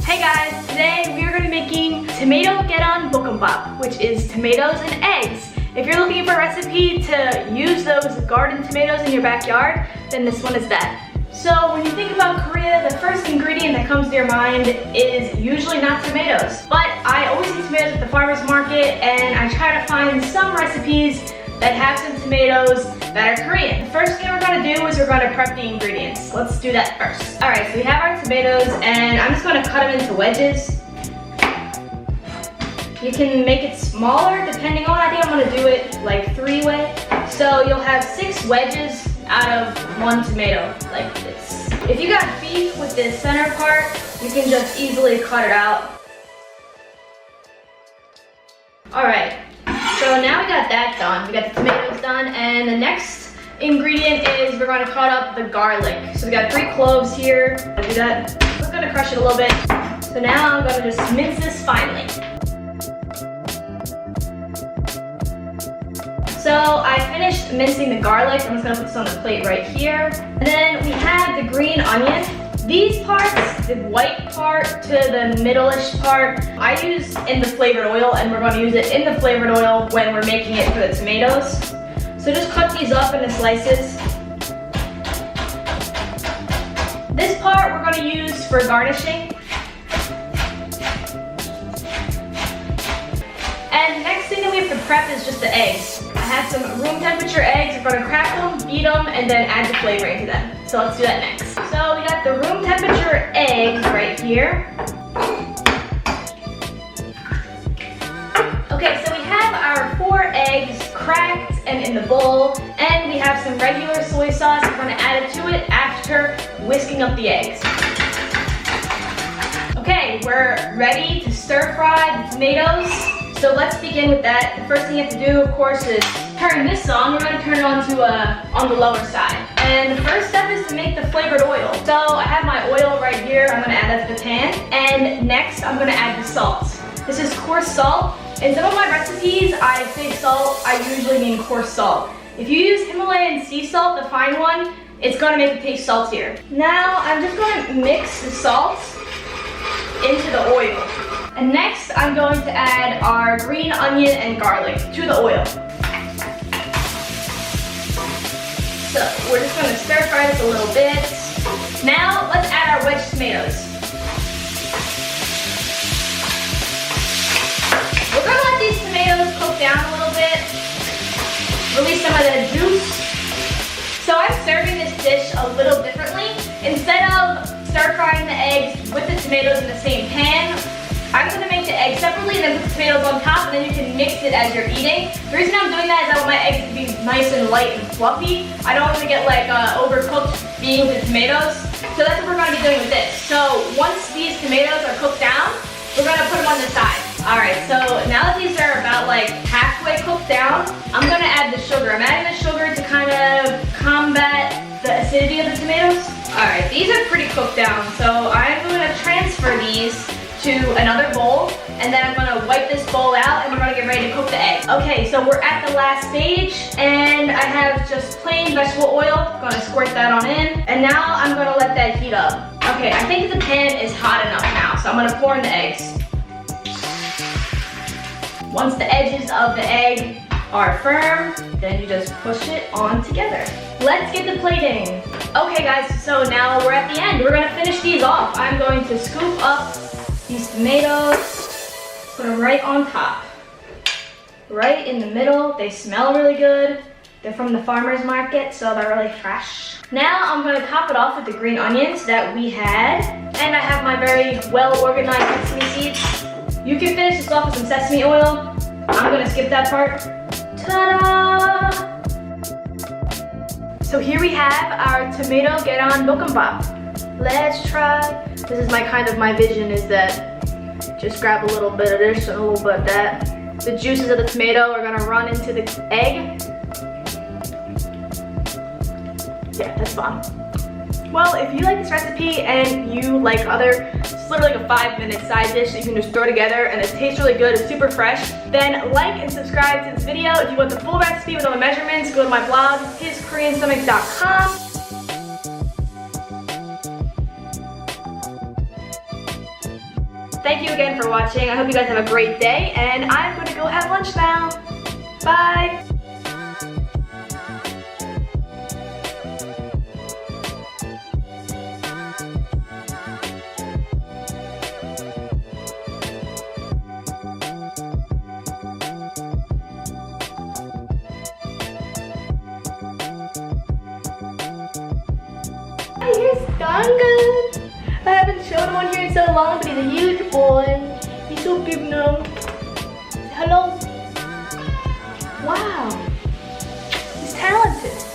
Hey guys, today we are going to be making tomato get-on bokkeumbap, which is tomatoes and eggs. If you're looking for a recipe to use those garden tomatoes in your backyard, then this one is that. So when you think about Korea, the first ingredient that comes to your mind is usually not tomatoes. But I always eat tomatoes at the farmer's market, and I try to find some recipes that have some tomatoes that are Korean. The first thing we're gonna do is we're gonna prep the ingredients. Let's do that first. All right, so we have our tomatoes, and I'm just gonna cut them into wedges. You can make it smaller depending on, I think I'm gonna do it like 3-way. So you'll have 6 wedges out of 1 tomato, like this. If you got beef with the center part, you can just easily cut it out. All right. So now we got that done. We got the tomatoes done, and the next ingredient is we're gonna cut up the garlic. So we got 3 cloves here. I'll do that. I'm just gonna crush it a little bit. So now I'm gonna just mince this finely. So I finished mincing the garlic. I'm just gonna put this on the plate right here. And then we have the green onion. These parts, the white part to the middle-ish part, I use in the flavored oil, and we're going to use it in the flavored oil when we're making it for the tomatoes. So just cut these up into slices. This part we're going to use for garnishing. And the next thing that we have to prep is just the eggs. I have some room temperature eggs. We're going to crack them, beat them, and then add the flavoring to them. So let's do that next. So we got the room temperature eggs right here. Okay, so we have our 4 eggs cracked and in the bowl, and we have some regular soy sauce. We're going to add it to it after whisking up the eggs. Okay, we're ready to stir fry the tomatoes. So let's begin with that. The first thing you have to do, of course, is turn this on. We're going to turn it on the lower side. And the first step is to make the flavored oil. So I have my oil right here. I'm going to add that to the pan. And next, I'm going to add the salt. This is coarse salt. In some of my recipes, I say salt. I usually mean coarse salt. If you use Himalayan sea salt, the fine one, it's going to make it taste saltier. Now, I'm just going to mix the salt into the oil. And next, I'm going to add our green onion and garlic to the oil. So we're just going to stir fry this a little bit. Now, let's add our wedged tomatoes. We're going to let these tomatoes cook down a little bit, release some of the juice. So I'm serving this dish a little differently. Instead of stir frying the eggs with the tomatoes in the same pan, I'm going to make the eggs separately and then put the tomatoes on top, and then you can mix it as you're eating. The reason I'm doing that is I want my eggs to be nice and light and fluffy. I don't want them to get like overcooked being with the tomatoes. So that's what we're going to be doing with this. So once these tomatoes are cooked down, we're going to put them on the side. Alright, so now that these are about like halfway cooked down, I'm going to add the sugar. I'm adding the sugar to kind of combat the acidity of the tomatoes. Alright, these are pretty cooked down, so I'm going to transfer these to another bowl, and then I'm gonna wipe this bowl out, and we're gonna get ready to cook the egg. Okay, so we're at the last stage, and I have just plain vegetable oil. Gonna squirt that on in, and now I'm gonna let that heat up. Okay, I think the pan is hot enough now, so I'm gonna pour in the eggs. Once the edges of the egg are firm, then you just push it on together. Let's get the plating. Okay guys, so now we're at the end. We're gonna finish these off. I'm going to scoop up these tomatoes, put them right on top, right in the middle. They smell really good. They're from the farmer's market, so they're really fresh. Now I'm going to top it off with the green onions that we had, and I have my very well-organized sesame seeds. You can finish this off with some sesame oil. I'm going to skip that part. Ta-da! So here we have our tomato get-on bokkeumbap. Let's try. This is my vision, is that just grab a little bit of this and a little bit of that. The juices of the tomato are gonna run into the egg. Yeah, that's fun. Well, if you like this recipe and you like it's literally like a 5-minute side dish that you can just throw together and it tastes really good, it's super fresh, then like and subscribe to this video. If you want the full recipe with all the measurements, go to my blog, hiskoreanstomach.com. thank you again for watching. I hope you guys have a great day, and I'm gonna go have lunch now. Bye. Here's Gunga. I haven't shown him on here in so long, but he's a huge boy. He's so big now. Hello. Wow. He's talented.